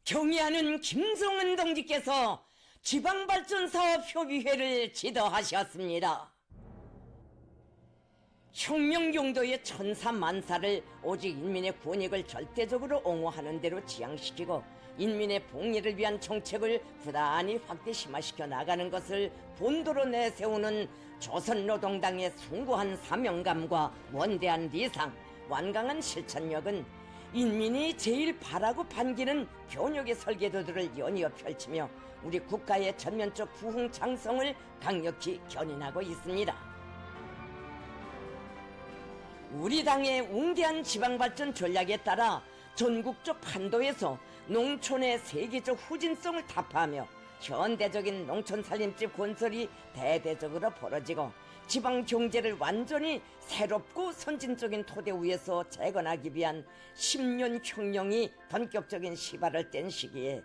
경의하는 김성은 동지께서 지방발전사업협의회를 지도하셨습니다. 혁명용도의 천사만사를 오직 인민의 권익을 절대적으로 옹호하는 대로 지향시키고 인민의 복리를 위한 정책을 부단히 확대 심화시켜 나가는 것을 본도로 내세우는 조선노동당의 숭고한 사명감과 원대한 리상, 완강한 실천력은 인민이 제일 바라고 반기는 변혁의 설계도들을 연이어 펼치며 우리 국가의 전면적 부흥 장성을 강력히 견인하고 있습니다. 우리 당의 웅대한 지방발전 전략에 따라 전국적 판도에서 농촌의 세계적 후진성을 타파하며 현대적인 농촌살림집 건설이 대대적으로 벌어지고 지방 경제를 완전히 새롭고 선진적인 토대 위에서 재건하기 위한 10년 혁명이 본격적인 시발을 뗀 시기에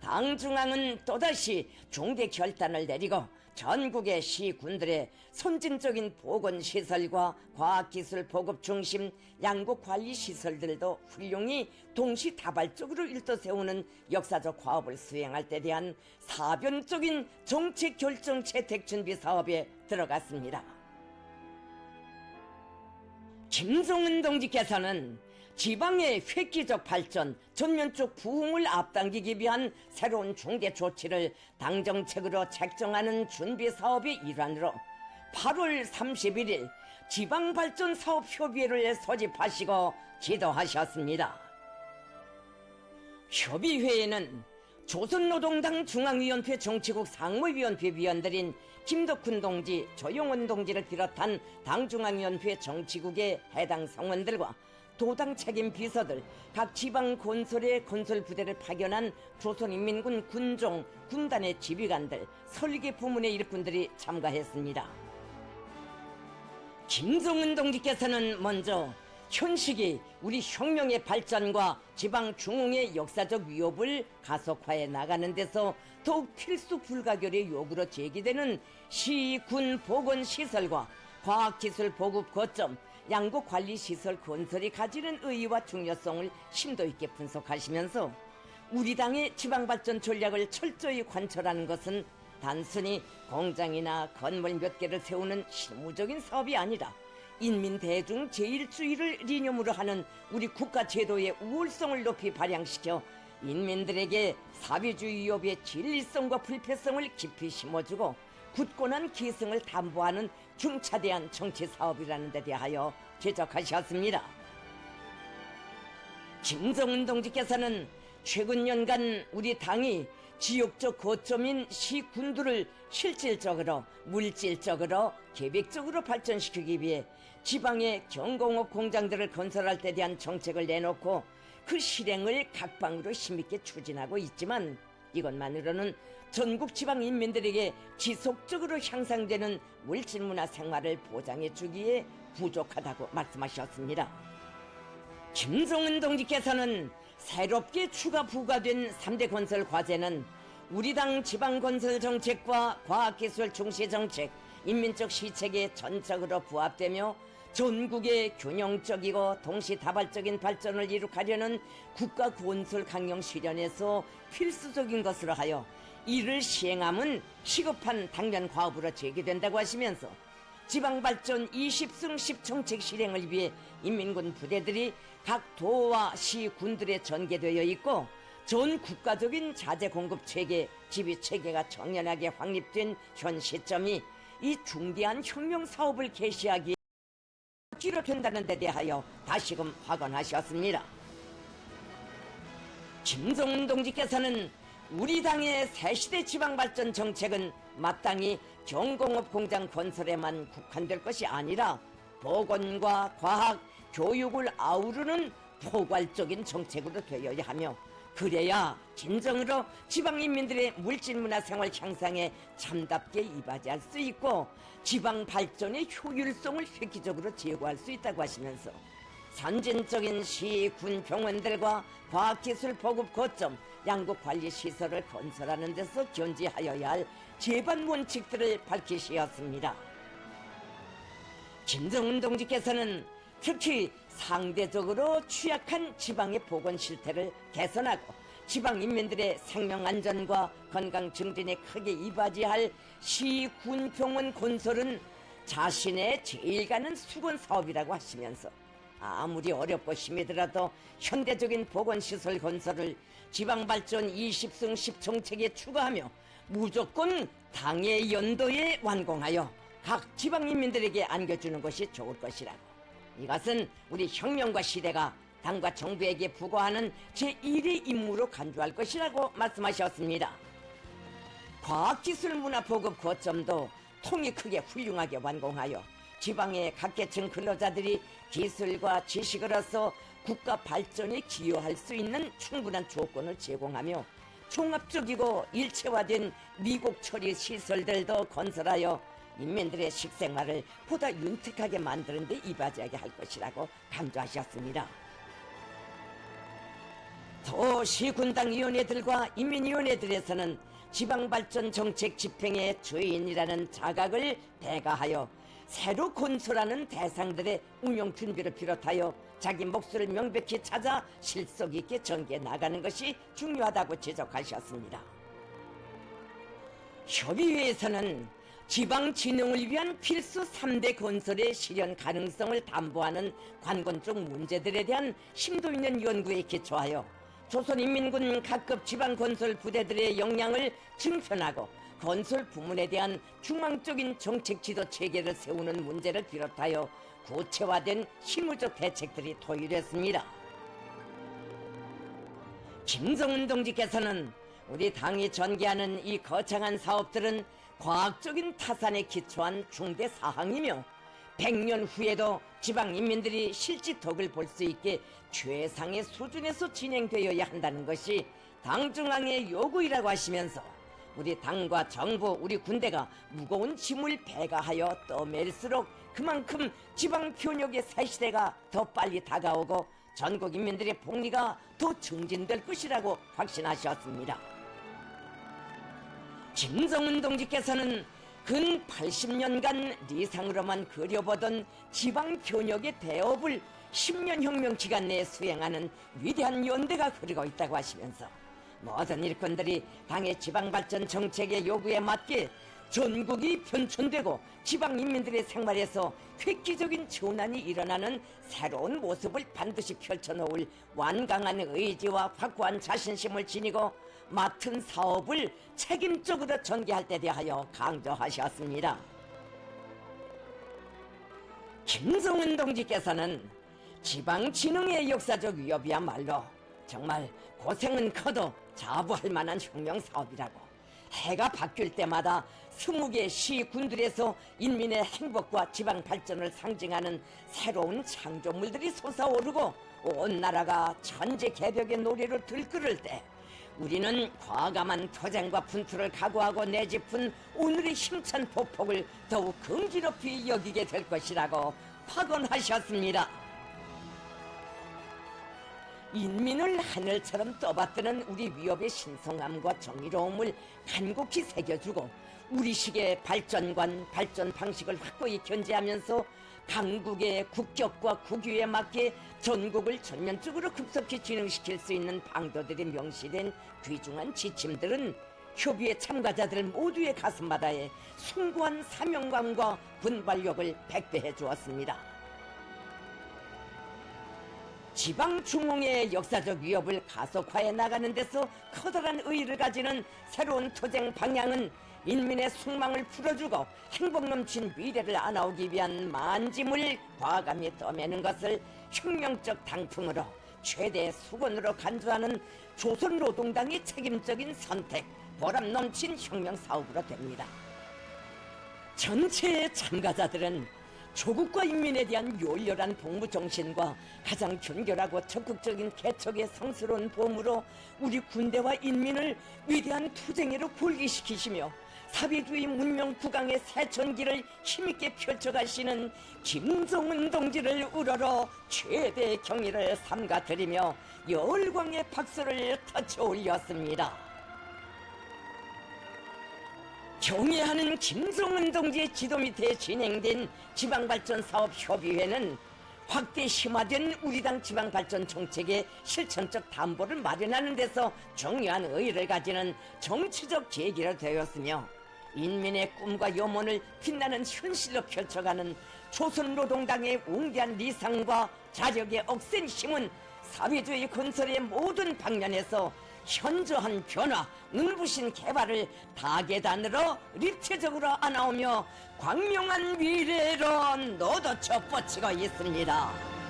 당 중앙은 또다시 중대 결단을 내리고 전국의 시군들의 선진적인 보건시설과 과학기술 보급 중심 양국관리시설들도 훌륭히 동시다발적으로 일떠세우는 역사적 과업을 수행할 때 대한 사변적인 정책 결정 채택 준비 사업에 들어갔습니다. 김성은 동지께서는 지방의 획기적 발전, 전면적 부흥을 앞당기기 위한 새로운 중대 조치를 당정책으로 책정하는 준비 사업의 일환으로 8월 31일 지방발전사업협의회를 소집하시고 지도하셨습니다. 협의회에는 조선노동당 중앙위원회 정치국 상무위원회 위원들인 김덕훈 동지, 조용원 동지를 비롯한 당중앙위원회 정치국의 해당 성원들과 도당 책임 비서들, 각 지방 건설의 건설 부대를 파견한 조선인민군 군종, 군단의 지휘관들, 설계 부문의 일꾼들이 참가했습니다. 김성은 동지께서는 먼저 현 시기 우리 혁명의 발전과 지방 중흥의 역사적 위협을 가속화해 나가는 데서 더욱 필수 불가결의 요구로 제기되는 시, 군 보건시설과 과학기술 보급 거점, 양국관리시설 건설이 가지는 의의와 중요성을 심도 있게 분석하시면서 우리 당의 지방발전 전략을 철저히 관철하는 것은 단순히 공장이나 건물 몇 개를 세우는 실무적인 사업이 아니라 인민 대중 제일주의를 리념으로 하는 우리 국가 제도의 우월성을 높이 발양시켜 인민들에게 사회주의 위협의 진리성과 불패성을 깊이 심어주고 굳건한 기승을 담보하는 중차대한 정치 사업이라는 데 대하여 지적하셨습니다. 김성은 동지께서는 최근 년간 우리 당이 지역적 거점인 시군들을 실질적으로, 물질적으로, 계획적으로 발전시키기 위해 지방의 경공업 공장들을 건설할 때 대한 정책을 내놓고 그 실행을 각방으로 힘있게 추진하고 있지만 이것만으로는 전국 지방 인민들에게 지속적으로 향상되는 물질문화 생활을 보장해 주기에 부족하다고 말씀하셨습니다. 김성은 동지께서는 새롭게 추가 부과된 3대 건설 과제는 우리 당 지방건설 정책과 과학기술 중시 정책, 인민적 시책에 전적으로 부합되며 전국의 균형적이고 동시다발적인 발전을 이룩하려는 국가건설 강령 실현에서 필수적인 것으로 하여 이를 시행함은 시급한 당면 과업으로 제기된다고 하시면서 지방발전 20승 10정책 실행을 위해 인민군 부대들이 각 도와 시 군들에 전개되어 있고 전 국가적인 자재 공급 체계, 지휘 체계가 정연하게 확립된 현 시점이 이 중대한 혁명 사업을 개시하기에 기로 된다는 데 대하여 다시금 확언하셨습니다. 김성은 동지께서는 우리 당의 새시대 지방발전 정책은 마땅히 경공업 공장 건설에만 국한될 것이 아니라 보건과 과학, 교육을 아우르는 포괄적인 정책으로 되어야 하며 그래야 진정으로 지방인민들의 물질문화생활 향상에 참답게 이바지할 수 있고 지방 발전의 효율성을 획기적으로 제고할 수 있다고 하시면서 선진적인 시, 군, 병원들과 과학기술 보급 거점, 양국관리시설을 건설하는 데서 견지하여야 할 제반 원칙들을 밝히시었습니다. 김성은 동지께서는 특히 상대적으로 취약한 지방의 보건 실태를 개선하고 지방인민들의 생명안전과 건강 증진에 크게 이바지할 시, 군, 병원 건설은 자신의 제일 가는 수건 사업이라고 하시면서 아무리 어렵고 힘이더라도 현대적인 보건시설 건설을 지방발전 20승 10정책에 추가하며 무조건 당의 연도에 완공하여 각 지방인민들에게 안겨주는 것이 좋을 것이라고. 이것은 우리 혁명과 시대가 당과 정부에게 부과하는 제1의 임무로 간주할 것이라고 말씀하셨습니다. 과학기술문화보급 거점도 통이 크게 훌륭하게 완공하여 지방의 각계층 근로자들이 기술과 지식으로서 국가 발전에 기여할 수 있는 충분한 조건을 제공하며 종합적이고 일체화된 미국 처리 시설들도 건설하여 인민들의 식생활을 보다 윤택하게 만드는 데 이바지하게 할 것이라고 강조하셨습니다. 또 시군당위원회들과 인민위원회들에서는 지방발전 정책 집행의 주인이라는 자각을 배가하여 새로 건설하는 대상들의 운영 준비를 비롯하여 자기 몫을 명백히 찾아 실속 있게 전개해 나가는 것이 중요하다고 지적하셨습니다. 협의회에서는 지방진흥을 위한 필수 3대 건설의 실현 가능성을 담보하는 관건적 문제들에 대한 심도 있는 연구에 기초하여 조선인민군 각급 지방건설 부대들의 역량을 증편하고 건설 부문에 대한 중앙적인 정책 지도 체계를 세우는 문제를 비롯하여 구체화된 실무적 대책들이 토의됐습니다. 김정은 동지께서는 우리 당이 전개하는 이 거창한 사업들은 과학적인 타산에 기초한 중대 사항이며 100년 후에도 지방인민들이 실제 덕을 볼 수 있게 최상의 수준에서 진행되어야 한다는 것이 당 중앙의 요구이라고 하시면서 우리 당과 정부, 우리 군대가 무거운 짐을 배가하여 떠맬수록 그만큼 지방 편역의 새 시대가 더 빨리 다가오고 전국 인민들의 복리가 더 증진될 것이라고 확신하셨습니다. 김정은 동지께서는 근 80년간 리상으로만 그려보던 지방 편역의 대업을 10년 혁명 기간 내에 수행하는 위대한 연대가 흐르고 있다고 하시면서 모든 일꾼들이 당의 지방발전 정책의 요구에 맞게 전국이 변천되고 지방인민들의 생활에서 획기적인 전환이 일어나는 새로운 모습을 반드시 펼쳐놓을 완강한 의지와 확고한 자신심을 지니고 맡은 사업을 책임적으로 전개할 때 대하여 강조하셨습니다. 김정은 동지께서는 지방진흥의 역사적 위협이야말로 정말 고생은 커도 자부할 만한 혁명사업이라고 해가 바뀔 때마다 20개 시 군들에서 인민의 행복과 지방 발전을 상징하는 새로운 창조물들이 솟아오르고 온 나라가 천재 개벽의 노래를 들끓을 때 우리는 과감한 투쟁과 분투를 각오하고 내짚은 오늘의 힘찬 보폭을 더욱 긍지높이 여기게 될 것이라고 확언하셨습니다. 인민을 하늘처럼 떠받드는 우리 위협의 신성함과 정의로움을 간곡히 새겨주고 우리식의 발전관, 발전 방식을 확고히 견제하면서 강국의 국격과 국위에 맞게 전국을 전면적으로 급속히 진흥시킬 수 있는 방도들이 명시된 귀중한 지침들은 협의회 참가자들 모두의 가슴바다에 숭고한 사명감과 분발력을 백배해 주었습니다. 지방중흥의 역사적 위협을 가속화해 나가는 데서 커다란 의의를 가지는 새로운 투쟁 방향은 인민의 숙망을 풀어주고 행복 넘친 미래를 안아오기 위한 만짐을 과감히 떠매는 것을 혁명적 당풍으로 최대 수건으로 간주하는 조선노동당의 책임적인 선택, 보람 넘친 혁명사업으로 됩니다. 전체 참가자들은 조국과 인민에 대한 요열한 복무정신과 가장 견결하고 적극적인 개척의 성스러운 보험으로 우리 군대와 인민을 위대한 투쟁으로 골기시키시며 사회주의 문명 국강의 새 전기를 힘있게 펼쳐가시는 김정은 동지를 우러러 최대 경의를 삼가드리며 열광의 박수를 터쳐 올렸습니다. 경애하는 김정은 동지의 지도 밑에 진행된 지방발전사업협의회는 확대 심화된 우리 당 지방발전 정책의 실천적 담보를 마련하는 데서 중요한 의의를 가지는 정치적 계기가 되었으며 인민의 꿈과 염원을 빛나는 현실로 펼쳐가는 조선노동당의 웅대한 리상과 자력의 억센 힘은 사회주의 건설의 모든 방면에서 현저한 변화, 눈부신 개발을 다계단으로 입체적으로 안아오며 광명한 미래로 너도쳐 뻗치고 있습니다.